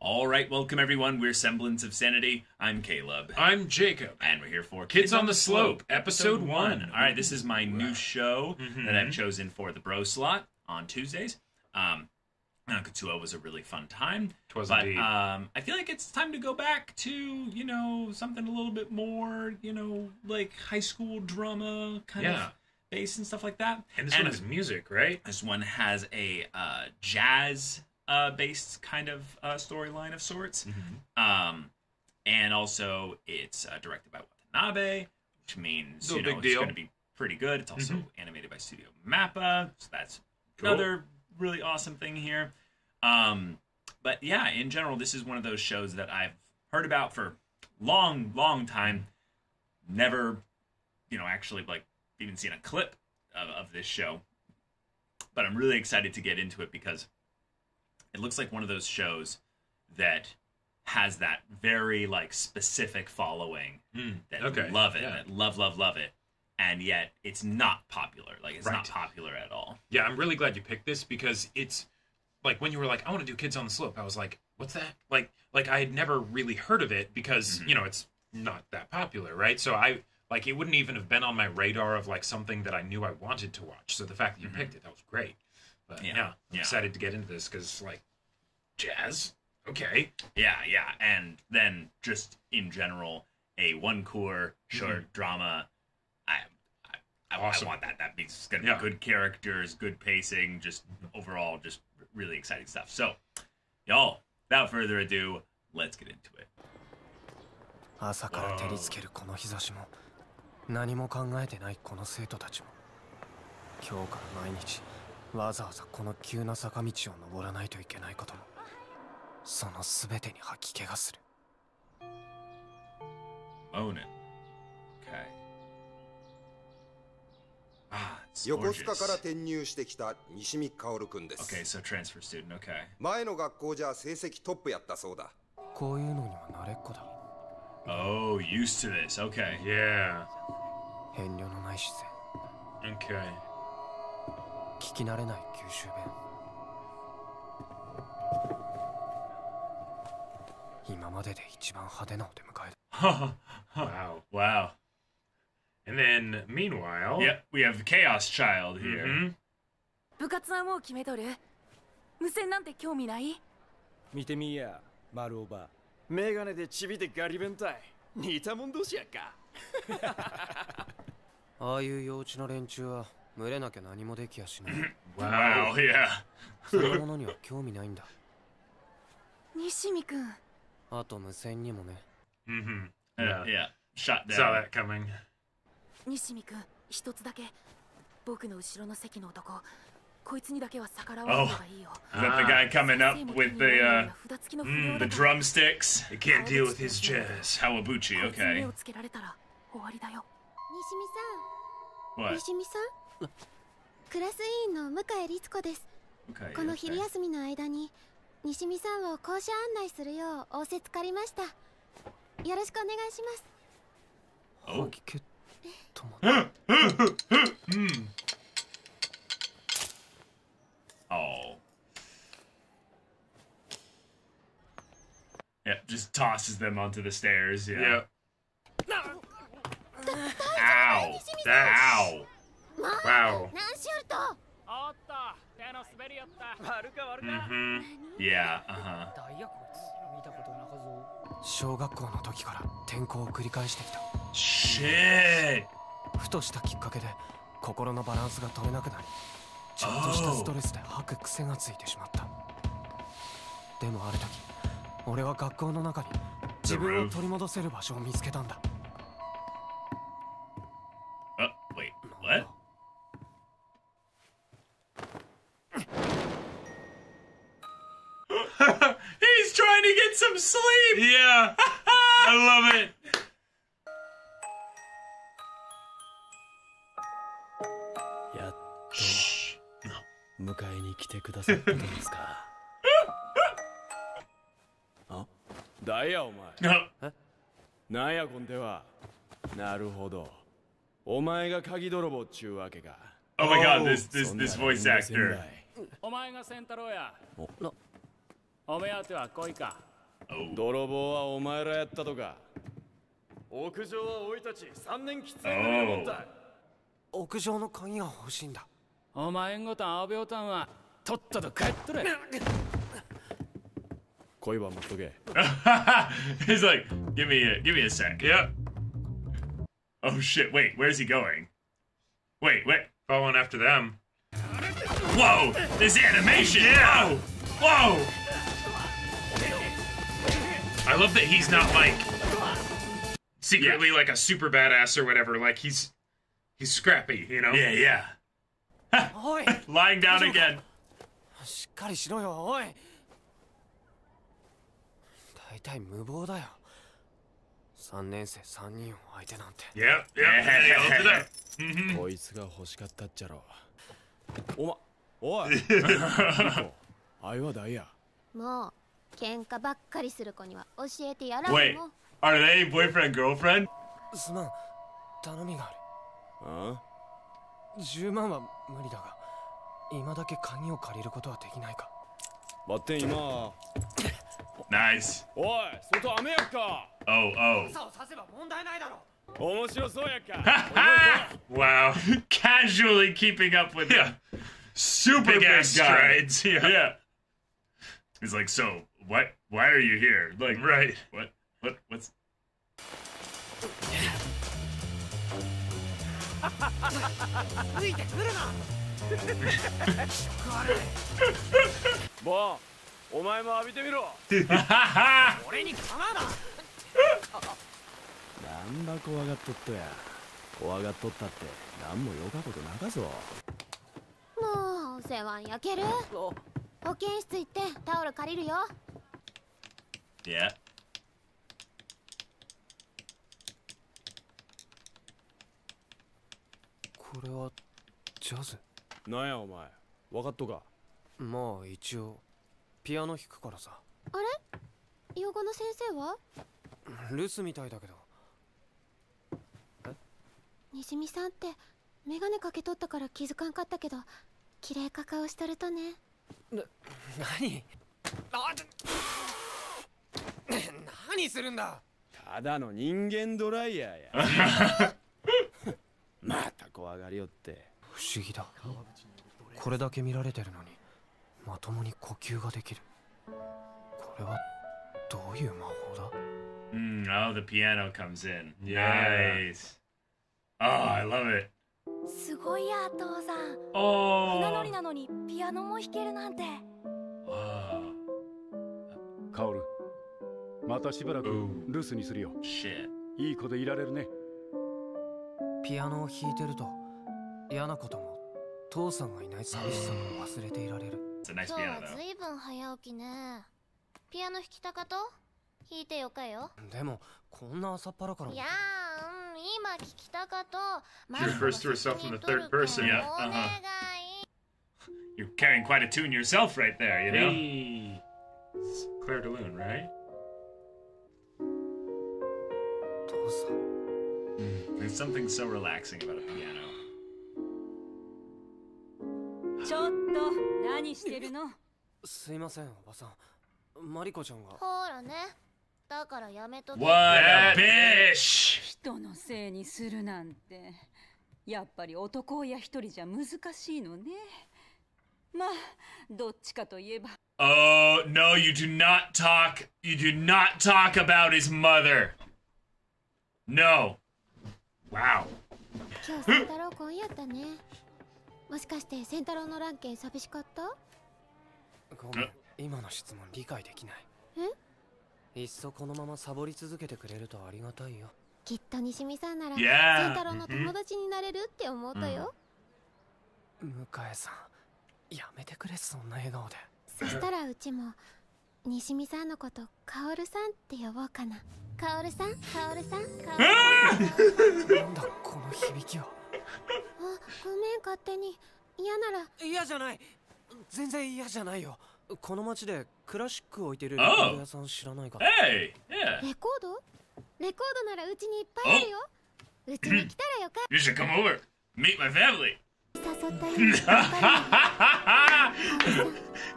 All right, welcome everyone. We're Semblance of Sanity. I'm Caleb. I'm Jacob. And we're here for Kids on the Slope, Episode 1. All right, this is my new show that I've chosen for the bro slot on Tuesdays. Katsuo was a really fun time. It was but, indeed. I feel like it's time to go back to, you know, something a little bit more, you know, like high school drama kind of base and stuff like that. And this one has music, right? This one has a jazz based kind of storyline of sorts. And also it's directed by Watanabe, which means it's going to be pretty good. It's also animated by Studio Mappa, so that's another really awesome thing here. But yeah, in general, this is one of those shows that I've heard about for long time. Never, actually like even seen a clip of this show. But I'm really excited to get into it because it looks like one of those shows that has that very like specific following that love it, that love it, and yet it's not popular. Like it's not popular at all. Yeah, I'm really glad you picked this because it's like when you were like, I want to do Kids on the Slope, I was like, what's that? Like I had never really heard of it because it's not that popular, right? So it wouldn't even have been on my radar of like something that I knew I wanted to watch. So the fact that you picked it, that was great. But I'm excited to get into this because, like, jazz? Okay. Yeah. And then, just in general, a one-core short drama. Awesome. I want that. That means it's going to be good characters, good pacing, just overall, just really exciting stuff. So, y'all, without further ado, let's get into it. 朝から照りつけるこの日差しも何も考えてないこの生徒たちも今日から毎日わざわざこの急な坂道を登らないといけないこともその全てに吐き気がする。Moaning. Okay. 横須賀から転入してきた西見薫くんです。Okay, so transfer student. Okay. 前の学校じゃ成績トップやったそうだ。こういうのには慣れっこだ。Oh, used to this. Okay. Yeah. 遠慮のない視線。Okay. 聞き慣れない九州弁。今までで一番派手なお出迎えだ。Wow. And then, meanwhile... Yep, we have the Chaos Child here. 部活はもう決めとる？無線なんて興味ない？見てみや、丸おば。メガネでちびでガリ弁隊。似たもん同士やっか。ああいう幼稚な連中は群れなきゃ何もできやしない。Wow, yeah. そのものには興味ないんだ。西見くん。あと無線にもね。Yeah. Shot down. Saw that coming. 西見くん、一つだけ。僕の後ろの席の男。こいつにだけは逆らわない方がいいよ。Is that the guy coming up with the drumsticks? He can't deal with his jazz. Hawabuchi, okay. つけられたら終わりだよ。西見さん。What? 西見さん。クラス委員の向井律子です。この昼休みの間に西見さんを校舎案内するよう仰せつかりました。よろしくお願いします。吐き気止まった。Oh. Yep, just tosses them onto the stairs, yeah. Ow! Ow! Wow. Yeah, 小学校の時から転校を繰り返してきた。Shit! ふとしたきっかけで心のバランスが取れなくなり、ちょっとしたストレスで吐く癖がついてしまった。でもある時、俺は学校の中に自分を取り戻せる場所を見つけたんだ。Wait, what? He's trying to get some sleep! Yeah! I love it! やっと迎えに来てくださったんですか。あ、だやお前。なんやこんでは。なるほど。お前が鍵泥棒っちゅうわけか。Oh my god, this voice actor. お前がセンタロや。お目当ては恋か。泥棒はお前らやったとか。屋上は生い立ち3年きついんだもんだ。屋上の鍵が欲しいんだ。お前んごと青病炭はとっとと帰っとれ。恋は持っとけ。He's like, give me a sec. Yeah. Oh shit! Wait, where's he going? Wait. Following after them. Whoa! This animation! Yeah. Whoa! I love that he's not like secretly like a super badass or whatever. Like he's scrappy, you know? Yeah. Lying down again. しっかりしろよ、おい。大体無謀だよ。3年生3人を相手なんて。Yeah. こいつが欲しかったっちゃろ。おい。あいはだいや。もう喧嘩ばっかりする子には教えてやらんもん。 Wait, are they boyfriend girlfriend? すまん、頼みがある。あ10万は無理だが、今だけ鍵を借りることはできないか。待って今。Nice. おい、外雨やっか。Oh. 傘をさせば問題ないだろ。面白そうやっか。Wow. Casually keeping up with the super Big big ass guy. strides. Yeah. He's like, so what? Why are you here? Like, Right. What's? ついてくるな。ボン、お前も浴びてみろ。俺に構うな。なんだ怖がっとっとや。怖がっとったってなんもよかことなかぞ。もうお世話焼ける。保健室行ってタオル借りるよ。Yeah. これはジャズ。なんやお前、わかっとか。まあ一応ピアノ弾くからさ。あれ、養護の先生は留守みたいだけど。西見さんってメガネかけとったから気づかんかったけど、綺麗か顔しとるとね。何何するんだ。ただの人間ドライヤーや。また怖がりよって。不思議だ。これだけ見られてるのにまともに呼吸ができる。これはどういう魔法だ。Oh, the piano comes in. Yeah. Nice. Oh, I love it. すごいや、父さん。 Oh. 船乗りなのにピアノも弾けるなんて。カオル、またしばらく留守にするよ。 Shit. いい子でいられるね。ピアノを弾いてると嫌なことも父さんがいない寂しさも忘れていられる。 It's a nice 今日 piano は though. ずいぶん早起きね。ピアノ弾きたかと弾いてよかよ。でもこんな朝っぱらから。いやー、今聞きたかと。 She refers to herself in the third person. Yeah, お願い。You're carrying quite a tune yourself right there, you know? Hey. It's Claire de Lune, right? 父さん。There's something so relaxing about a piano. ちょっと何してるの。すいません、おばさん。マリコちゃんが。ほらね。だからやめとけ。 What a bitch! 人のせいにするなんて、やっぱり男親一人じゃ難しいのね。まあ、どっちかといえば。Oh, no, you do not talk about his mother. No. Wow. 今日仙太郎婚やったね。もしかして仙太郎の乱剣寂しかった？ごめん、今の質問理解できない。いっそこのままサボり続けてくれるとありがたいよ。きっと西見さんなら Yeah. 仙太郎の友達になれるって思うとよ。向井さん、やめてくれ、そんな笑顔で。そしたらうちも西見さんのことカオルさんって呼ぼうかな。カオルさん、カオルさん、カオルさん。なんだこの響きは。あ、ごめん、勝手に。嫌なら。嫌じゃない、全然嫌じゃないよ。この町でクラシックを置いてるレコード屋さん知らないか。Hey, yeah. レコード？レコードならうちにいっぱいあるよ。うちに来たらよか。 You should come over. Meet my family. 誘ったよ。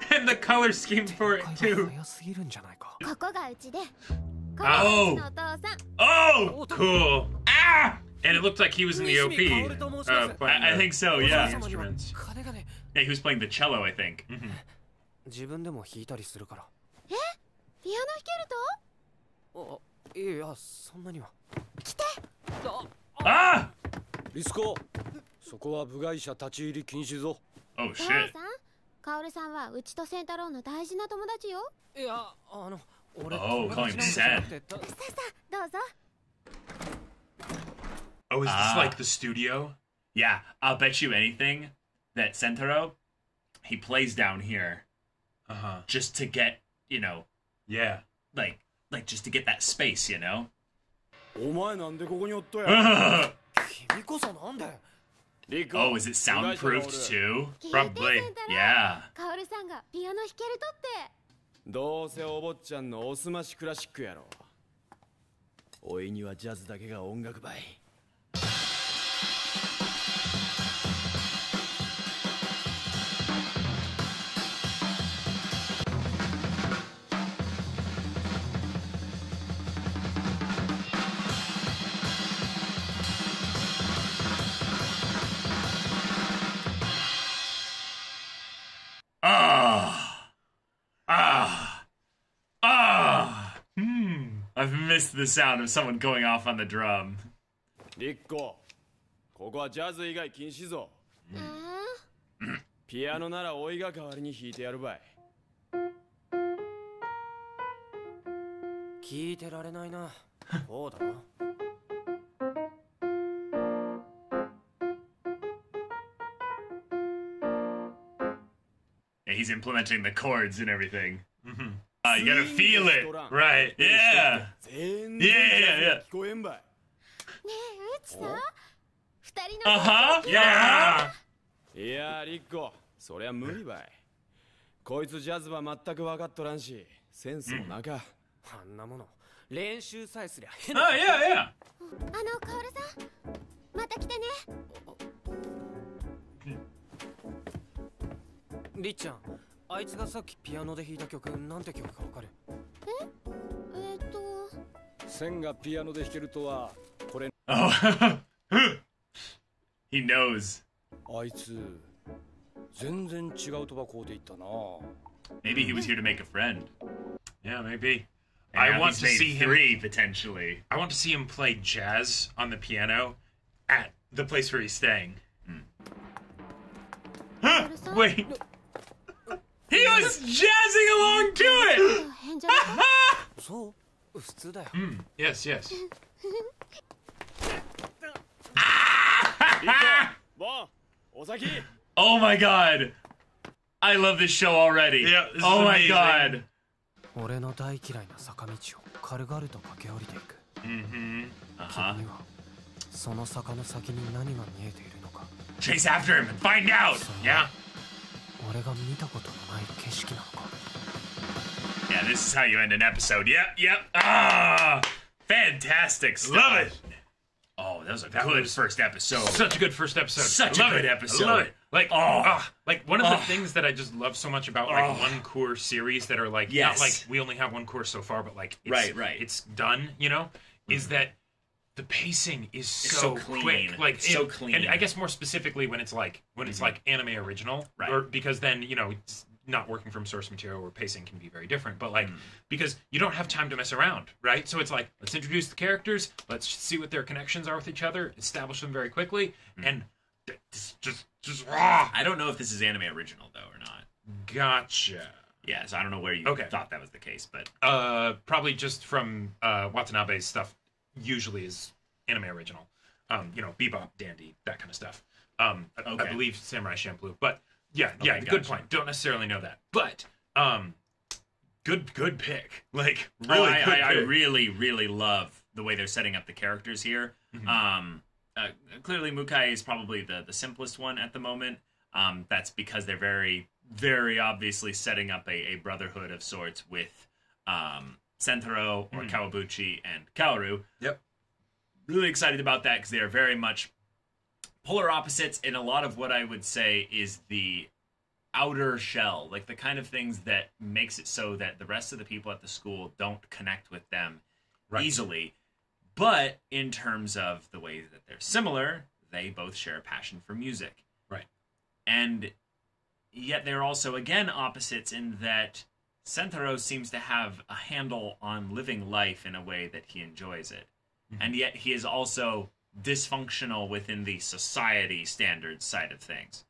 And the color scheme for it too. Oh, cool. Ah! And it looked like he was in the OP. I think so, yeah. Instruments. Yeah, he was playing the cello, I think. Ah! リスコ、そこは部外者立ち入り禁止ぞ。Oh shit. カオルさんはうちとセンタロウの大事な友達よ。いや、俺 Oh, calling him Sen. さあどうぞ。Oh, is this like the studio? Yeah, I'll bet you anything that Centuro, he plays down here just to get, you know, like just to get that space, you know? お前なんでここにおったや。君こそなんで。Oh, is it soundproofed too? Probably. Yeah. カオルさんがピアノ弾けるとって。どうせお坊ちゃんのおすましクラシックやろ。おいにはジャズだけが音楽ばい。I've missed the sound of someone going off on the drum. リッコ、ここはジャズ以外禁止ぞ。ピアノならおいが代わりに弾いてやるばい。聞いてられないな。そうだな。Yeah, he's implementing the chords and everything. You gotta feel it, right? Yeah. Yeah. 聞こえんばい。ねえ、うちさ、二人の。Yeah. いや、リッコ、そりゃ無理ばい。こいつジャズは全く分かっとらんし、センスもなか。あんなもの、練習さえすりゃ。Oh yeah. カオルさん、また来てね。りっちゃん、あいつがさっきピアノで弾いた曲、なんて曲かわかる？線がピアノで弾けるとはこれ。Oh. He knows. あいつ全然違うとばこうで言ったな。Maybe he was here to make a friend. Yeah, maybe. And I now want he's to made see him. 3 potentially. I want to see him play jazz on the piano at the place where he's staying. Huh? Wait. He was jazzing along to it. そう、普通だよ。Yes, yes. お先。 Oh my god. I love this show already. Yeah, this is oh my amazing. god. 俺の大嫌いな坂道を軽々と駆け下りていく。君にはその坂の先に何が見えているのか。Chase after him and find out. Yeah. 俺が見たことのない景色なのか。Yeah, this is how you end an episode. Yep. Ah, fantastic stuff. Love it. Oh, that was a good first episode. Such a good first episode. Such a good episode. I love it. Like, like one of the things that I just love so much about like one core series that are like not like we only have one core so far, but like it's, right. it's done, you know, is that the pacing is so clean. quick, like so clean. And I guess more specifically when it's like anime original, right? Or because then you know it's not working from source material where pacing can be very different, but like because you don't have time to mess around, right? So it's like let's introduce the characters, let's see what their connections are with each other, establish them very quickly, and just I don't know if this is anime original though or not. Gotcha. Yeah, so I don't know where you thought that was the case, but probably just from Watanabe's stuff. Usually is anime original. You know, Bebop, Dandy, that kind of stuff. I believe Samurai Champloo, but yeah, good point. Don't necessarily know that, but good pick. Like really, I really love the way they're setting up the characters here. Clearly, Mukai is probably the simplest one at the moment. That's because they're very, very obviously setting up a brotherhood of sorts with Centuro or Kawabuchi and Kaoru. Yep. Really excited about that because they are very much polar opposites in a lot of what I would say is the outer shell, like the kind of things that makes it so that the rest of the people at the school don't connect with them easily. But in terms of the way that they're similar, they both share a passion for music. Right. And yet they're also, again, opposites in that Centuro seems to have a handle on living life in a way that he enjoys it. Mm-hmm. And yet he is also dysfunctional within the society standards side of things.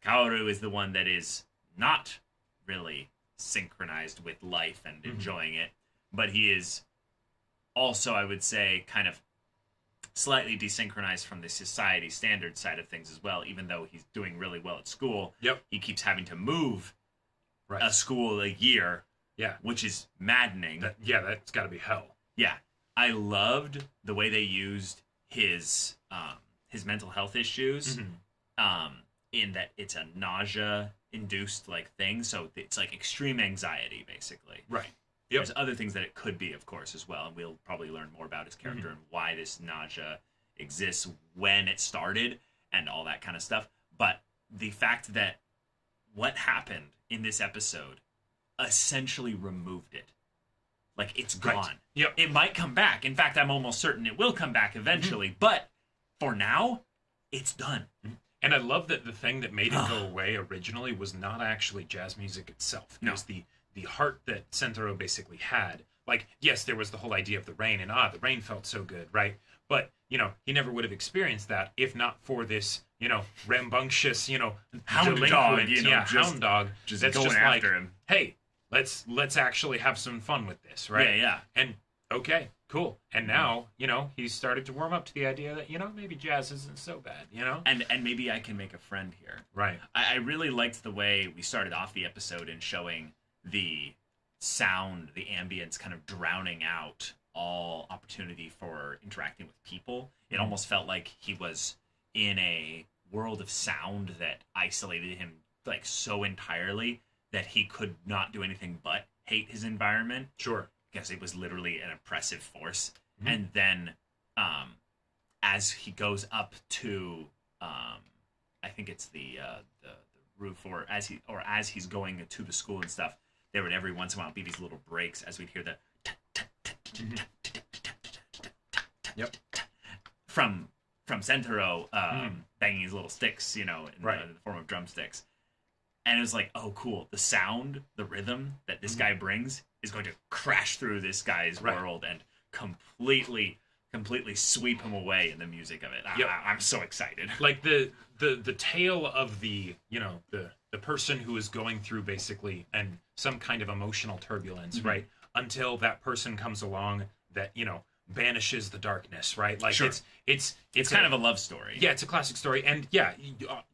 Kaoru is the one that is not really synchronized with life and enjoying it, but he is also, I would say, kind of slightly desynchronized from the society standard side of things as well. Even though he's doing really well at school, he keeps having to move a school a year, which is maddening. That's got to be hell. Yeah, I loved the way they used his mental health issues, in that it's a nausea-induced like thing, so it's like extreme anxiety, basically. Right. There's other things that it could be, of course, as well, and we'll probably learn more about his character and why this nausea exists, when it started, and all that kind of stuff. But the fact that what happened in this episode essentially removed it. Like, it's gone. Right. Yep. It might come back. In fact, I'm almost certain it will come back eventually. But for now, it's done. And I love that the thing that made it go away originally was not actually jazz music itself. It was the heart that Centuro basically had. Like, yes, there was the whole idea of the rain, and the rain felt so good, right? But, you know, he never would have experienced that if not for this, you know, rambunctious, you know, hound dog, you know, hound dog just that's going just after like, him. Hey, let's actually have some fun with this, right? Yeah. And okay, cool. And now, you know, he's started to warm up to the idea that, you know, maybe jazz isn't so bad, you know? And maybe I can make a friend here. Right. I really liked the way we started off the episode in showing the sound, the ambience kind of drowning out all opportunity for interacting with people. It almost felt like he was in a world of sound that isolated him like so entirely that he could not do anything but hate his environment. Sure. Because it was literally an oppressive force. And then as he goes up to I think it's the roof, or as he's going to the school and stuff, there would every once in a while be these little breaks as we'd hear the from Centuro banging his little sticks, you know, in the form of drumsticks. And it was like, oh, cool. The sound, the rhythm that this guy brings is going to crash through this guy's world and completely sweep him away in the music of it. I'm so excited. Like the tale of the, you know, the person who is going through basically and some kind of emotional turbulence, right? Until that person comes along that, you know, banishes the darkness, right? Like it's kind of a love story. Yeah, it's a classic story, and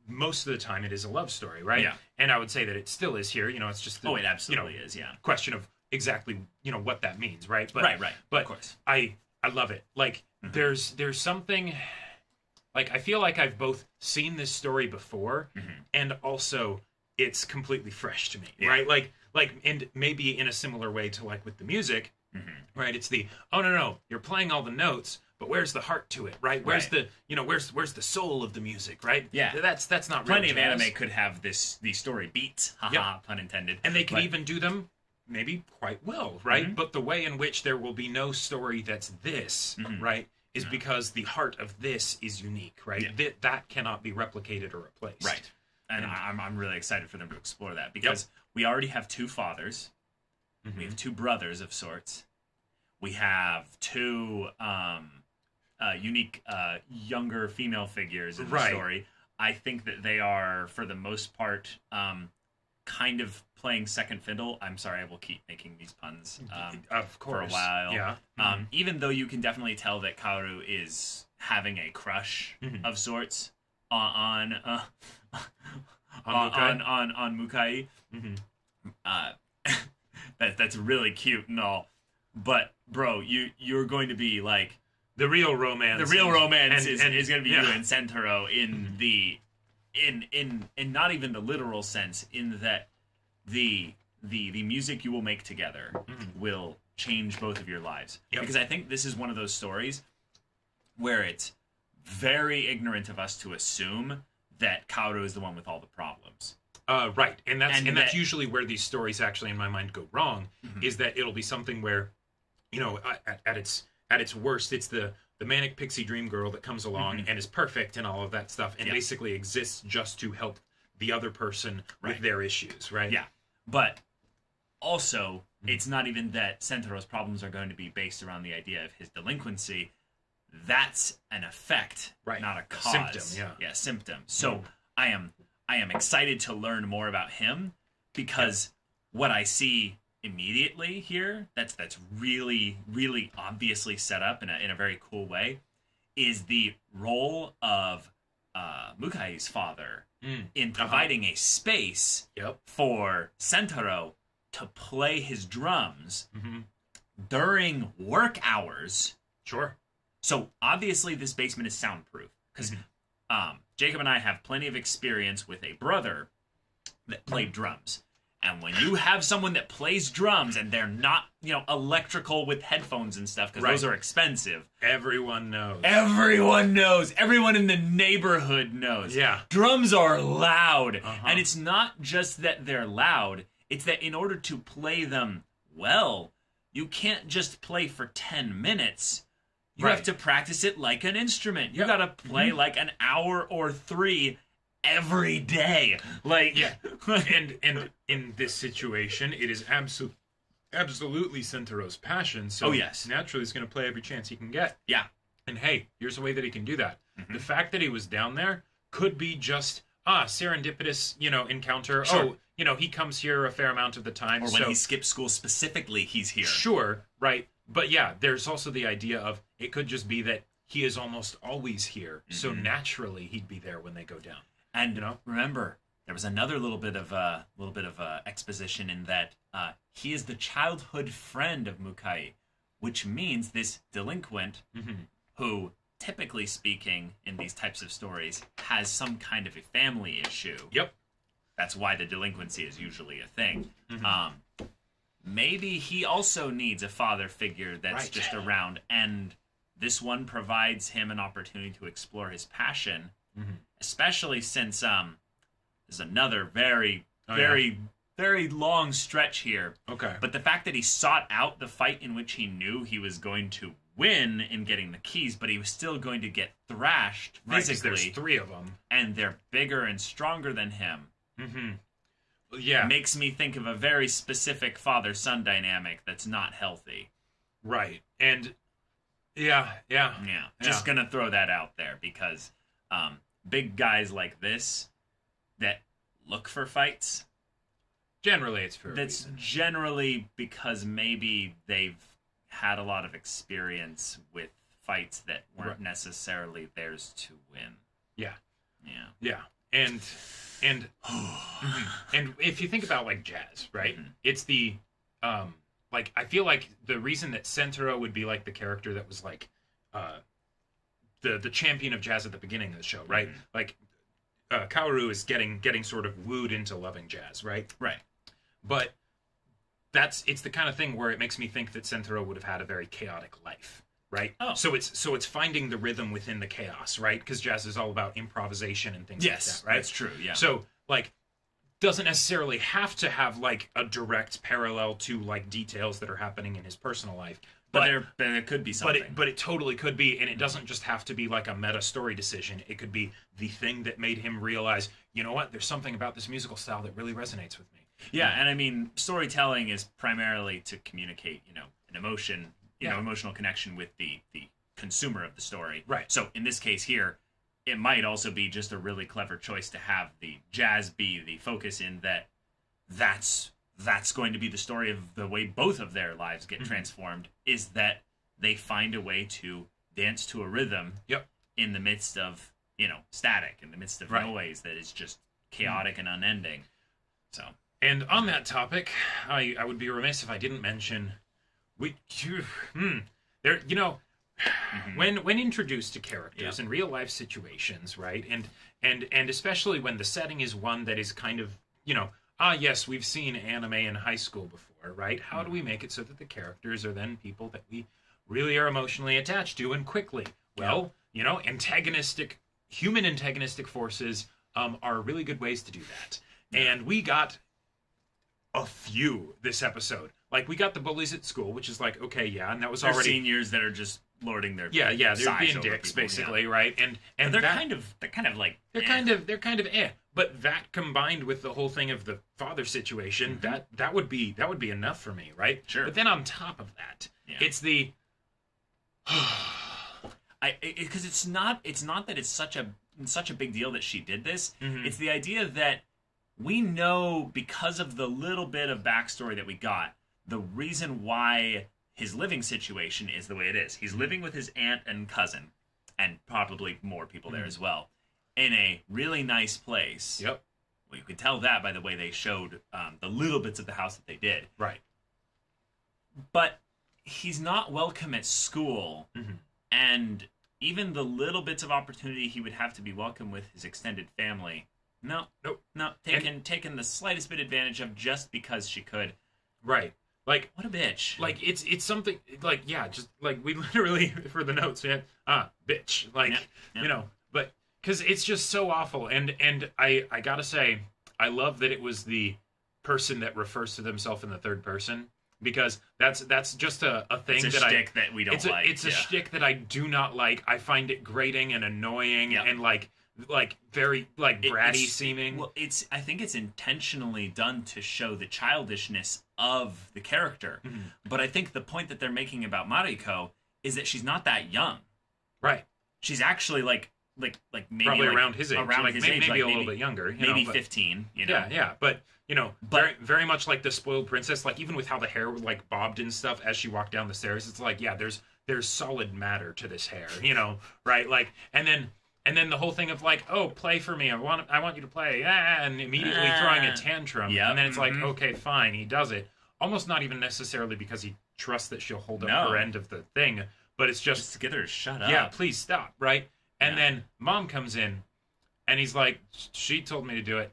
most of the time it is a love story, right? Yeah. And I would say that it still is here. You know, it's just it absolutely is. Yeah. Question of exactly, you know, what that means, right? But, right. But of course, I love it. Like there's something. Like I feel like I've both seen this story before, and also it's completely fresh to me, right? Like and maybe in a similar way to like with the music. Right, it's the no, you're playing all the notes, but where's the heart to it, right? Where's the where's the soul of the music, right? Yeah, that's not plenty real jazz. of anime could have these story beats, pun intended, and they could even do them maybe quite well, right? But the way in which there will be no story that's this, right, is because the heart of this is unique, right? That cannot be replicated or replaced, right? And I'm really excited for them to explore that because we already have two fathers. We have two brothers of sorts. We have two unique younger female figures in the story. I think that they are, for the most part, kind of playing second fiddle. I'm sorry, I will keep making these puns of course. For a while. Yeah. Even though you can definitely tell that Kaoru is having a crush of sorts on Mukai. That's really cute and all, but bro, you're going to be like the real romance. The real romance is going to be you and Centuro in not even the literal sense, in that the music you will make together will change both of your lives. Because I think this is one of those stories where it's very ignorant of us to assume that Kaoru is the one with all the problems. Right, and that's usually where these stories actually, in my mind, go wrong. Is that it'll be something where, you know, at its worst, it's the manic pixie dream girl that comes along and is perfect and all of that stuff, and basically exists just to help the other person with their issues, right? Yeah, but also, it's not even that Centuro's problems are going to be based around the idea of his delinquency. That's an effect, not a cause. Symptom, yeah, symptom. So I am excited to learn more about him, because what I see immediately here, that's really, really obviously set up in a very cool way, is the role of Mukai's father in providing a space for Centuro to play his drums during work hours. Sure. So obviously this basement is soundproof, because Jacob and I have plenty of experience with a brother that played drums. And when you have someone that plays drums and they're not, you know, electrical with headphones and stuff, because those are expensive. Everyone knows. Everyone knows. Everyone in the neighborhood knows. Yeah. Drums are loud. And it's not just that they're loud. It's that in order to play them well, you can't just play for 10 minutes. You have to practice it like an instrument. You gotta play like an hour or 3 every day. Like, and in this situation, it is absolutely Centuro's passion. So naturally, he's gonna play every chance he can get. Yeah. And hey, here's a way that he can do that. The fact that he was down there could be just serendipitous, you know, encounter. Sure. Oh, you know, he comes here a fair amount of the time. Or when he skips school specifically, he's here. Sure, right. But yeah, there's also the idea of it could just be that he is almost always here, so naturally he'd be there when they go down. And you know, remember, there was another little bit of exposition in that he is the childhood friend of Mukai, which means this delinquent, who, typically speaking, in these types of stories, has some kind of a family issue. Yep. That's why the delinquency is usually a thing. Maybe he also needs a father figure that's just around, and this one provides him an opportunity to explore his passion, especially since there's another very long stretch here. Okay. But the fact that he sought out the fight in which he knew he was going to win in getting the keys, but he was still going to get thrashed physically. There's 3 of them. And they're bigger and stronger than him. Yeah. Makes me think of a very specific father-son dynamic that's not healthy. Right. And yeah. Just gonna throw that out there, because big guys like this that look for fights, generally it's for that's generally because maybe they've had a lot of experience with fights that weren't necessarily theirs to win. Yeah. And and if you think about like jazz, right? It's the like, I feel like the reason that Centuro would be like the character that was like the champion of jazz at the beginning of the show, right? Like Kaoru is getting sort of wooed into loving jazz, right? Right. But it's the kind of thing where it makes me think that Centuro would have had a very chaotic life, right? Oh. So it's finding the rhythm within the chaos, right? Because jazz is all about improvisation and things like that, right? That's true, yeah. So, like, doesn't necessarily have to have, like, a direct parallel to, like, details that are happening in his personal life. But there could be something. But it totally could be, and it doesn't just have to be, like, a meta story decision. It could be the thing that made him realize, you know what, there's something about this musical style that really resonates with me. Yeah, and I mean, storytelling is primarily to communicate, you know, an emotion, you know, emotional connection with the consumer of the story. Right. So in this case here, it might also be just a really clever choice to have the jazz be the focus, in that's going to be the story of the way both of their lives get transformed, is that they find a way to dance to a rhythm in the midst of, you know, static, in the midst of noise that is just chaotic and unending. So, and on that topic, I would be remiss if I didn't mention there, you know, when introduced to characters in real life situations, right, and especially when the setting is one that is kind of, you know, yes, we've seen anime in high school before, right? How do we make it so that the characters are then people that we really are emotionally attached to, and quickly? Well, you know, human antagonistic forces are really good ways to do that. And we got a few this episode. Like, we got the bullies at school, which is like, okay, yeah, and that was already seniors that are just lording their they're being dicks, people, basically, right? And they're kind of kind of But that combined with the whole thing of the father situation, that would be enough for me, right? Sure. But then on top of that, it's the because it's not that it's such a big deal that she did this. It's the idea that we know, because of the little bit of backstory that we got, the reason why his living situation is the way it is. He's living with his aunt and cousin, and probably more people there as well, in a really nice place. Yep. Well, you could tell that by the way they showed the little bits of the house that they did. Right. But he's not welcome at school, and even the little bits of opportunity he would have to be welcome with his extended family, taken the slightest bit advantage of just because she could. Right. Like, what a bitch. Like, it's something, like, yeah, just, like, we literally, for the notes, bitch. Like, you know, but, because it's just so awful, and I gotta say, I love that it was the person that refers to themselves in the third person, because that's just a thing it's a shtick that we don't like. It's a shtick that I do not like. I find it grating and annoying, and, like, very, like, bratty seeming. Well, I think it's intentionally done to show the childishness of the character. But I think the point that they're making about Mariko is that she's not that young. Right. She's actually like maybe probably around his age. Around like, his maybe, age, maybe like a little bit younger. Maybe 15, you know. Yeah. But, you know, very, very much like the spoiled princess, like, even with how the hair, like, bobbed and stuff as she walked down the stairs, it's like, yeah, there's solid matter to this hair, you know, right? Like, and then the whole thing of, like, oh, play for me, I want you to play, and immediately throwing a tantrum. And then it's like, okay, fine, he does it. Almost not even necessarily because he trusts that she'll hold up her end of the thing, but it's just to get her to shut up. Yeah, please stop, right? And then mom comes in, and he's like, she told me to do it.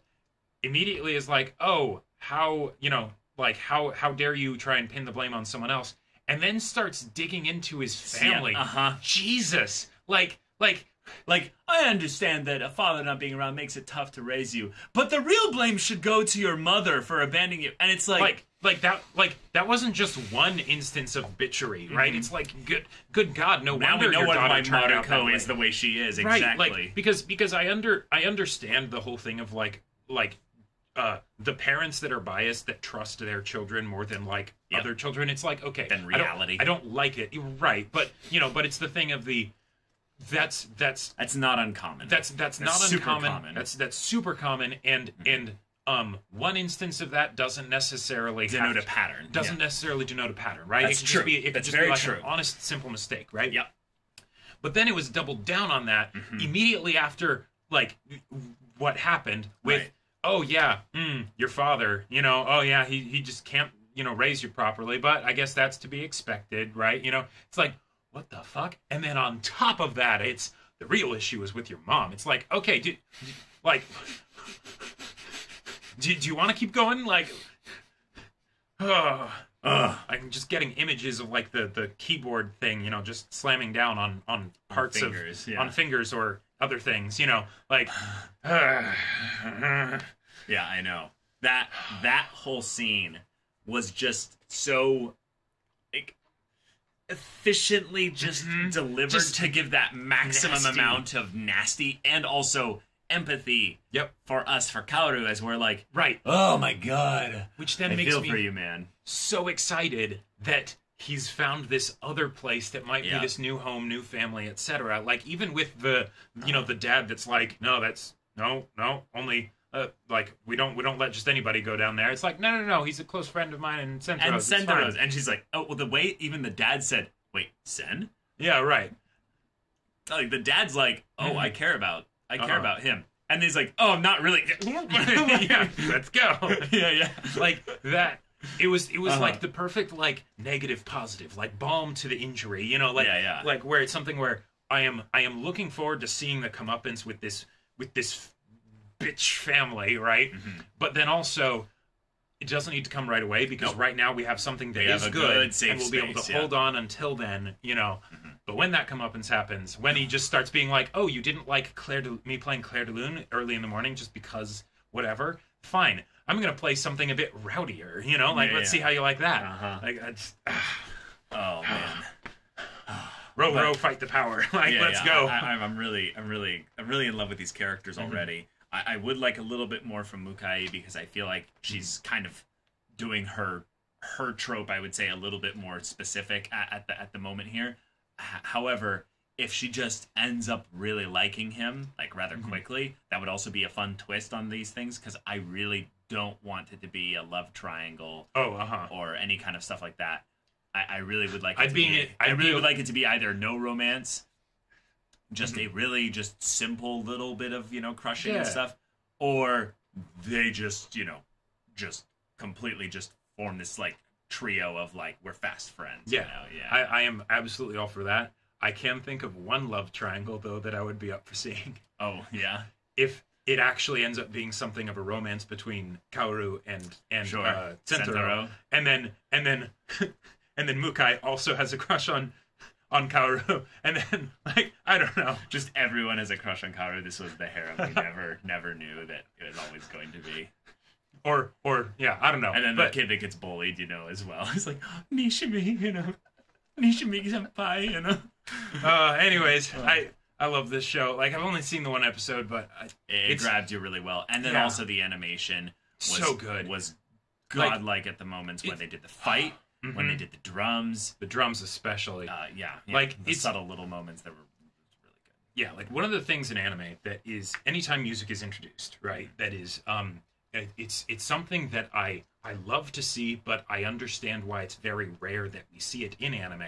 Immediately is like, oh, how, you know, like, how dare you try and pin the blame on someone else? And then starts digging into his family. Jesus. Like, I understand that a father not being around makes it tough to raise you, but the real blame should go to your mother for abandoning you. And it's like that wasn't just one instance of bitchery, right? It's like, good God, no now wonder we know your why daughter turned out that way. is the way she is, right, exactly. Like, because I understand the whole thing of like the parents that are biased that trust their children more than like other children. It's like, okay, than reality. I don't like it, right? But you know, but it's the thing of the. That's not uncommon. That's not uncommon. That's super common, and one instance of that doesn't necessarily denote a pattern. Doesn't necessarily denote a pattern, right? That's true. It could just be like an honest, simple mistake, right? Yep. But then it was doubled down on that immediately after, like, what happened with, oh yeah, your father, you know, oh yeah, he just can't, you know, raise you properly, but I guess that's to be expected, right? You know, it's like, what the fuck? And then on top of that, it's the real issue is with your mom. It's like, okay, do you want to keep going? Like, I'm just getting images of like the keyboard thing, you know, just slamming down on parts on fingers, on fingers or other things, you know, like. Yeah, I know that whole scene was just so. Efficiently just delivered to give that maximum amount of nasty and also empathy for us, for Kaoru, as we're like, oh my god, which then makes me for you, man, so excited that he's found this other place that might be this new home, new family, etc. Like, even with the, you know, the dad that's like, no, that's no, only like we don't let just anybody go down there. It's like, no, he's a close friend of mine and Centuro's. And she's like, oh, well, the way even the dad said, wait, Sen? Yeah, right. Like, the dad's like, oh, I care about him. And he's like, oh, not really. Yeah, let's go. Yeah. Like that. It was like the perfect, like, negative positive, like balm to the injury, you know, like like where it's something where I am looking forward to seeing the comeuppance with this bitch family, right? But then also, it doesn't need to come right away, because right now we have something that is good and we'll be able to hold on until then, you know. But when that comeuppance happens, when he just starts being like, oh, you didn't like me playing Claire de Lune early in the morning just because whatever, fine. I'm gonna play something a bit rowdier, you know? Like, let's see how you like that. Like, I just, oh man, row, fight the power. Like, let's go. I'm really in love with these characters already. I would like a little bit more from Mukai because I feel like she's kind of doing her trope, I would say, a little bit more specific at the moment here. However, if she just ends up really liking him like rather quickly, that would also be a fun twist on these things, because I really don't want it to be a love triangle or any kind of stuff like that. I really would like would like it to be either no romance, just a really just simple little bit of, you know, crushing and stuff, or they just, you know, just completely just form this like trio of like, we're fast friends. Yeah, you know? I am absolutely all for that. I can think of one love triangle though that I would be up for seeing. Oh yeah, if it actually ends up being something of a romance between Kaoru and Centuro, and then and then Mukai also has a crush on Kaoru, and then, like, I don't know, just everyone has a crush on Kaoru. This was the harem we never knew that it was always going to be. Or yeah, I don't know. And then the kid that gets bullied, you know, as well. He's like, Nishimi, you know, Nishimi-senpai, you know. Anyways, I love this show. Like, I've only seen the one episode, but it grabbed you really well. And then also the animation was so good. Was godlike at the moments when they did the fight, when they did the drums especially. Like the subtle little moments that were really good. Yeah, like one of the things in anime that is, anytime music is introduced, right? That is, it's something that I love to see, but I understand why it's very rare that we see it in anime,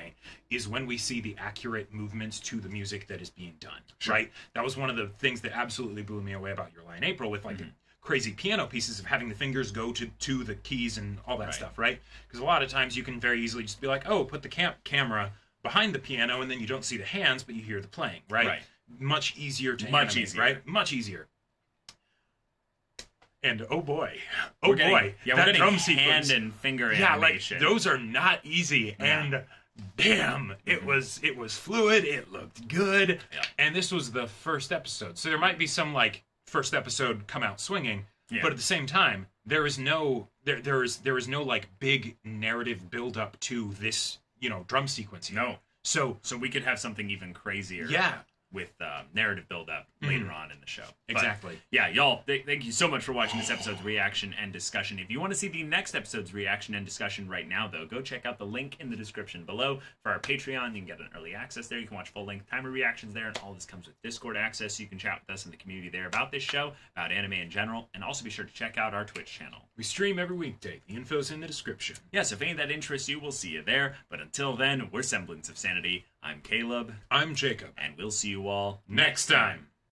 is when we see the accurate movements to the music that is being done, right? That was one of the things that absolutely blew me away about Your Lie in April, with like the crazy piano pieces of having the fingers go to the keys and all that stuff, right? Because a lot of times you can very easily just be like, oh, put the camera behind the piano, and then you don't see the hands, but you hear the playing, right? Much easier to animate, right? Much easier. And oh boy, that drum sequence, hand and finger animation. Like, those are not easy. And damn, it was fluid. It looked good. And this was the first episode, so there might be some like first episode come out swinging, but at the same time, there is no like big narrative build up to this, you know, drum sequence here. No, so we could have something even crazier. With narrative build-up later on in the show. Exactly. But, y'all, thank you so much for watching this episode's reaction and discussion. If you want to see the next episode's reaction and discussion right now, though, go check out the link in the description below for our Patreon. You can get an early access there. You can watch full-length timer reactions there, and all this comes with Discord access, so you can chat with us in the community there about this show, about anime in general, and also be sure to check out our Twitch channel. We stream every weekday. The info's in the description. Yes, if any of that interests you, we'll see you there. But until then, we're Semblance of Sanity. I'm Caleb. I'm Jacob. And we'll see you all next time.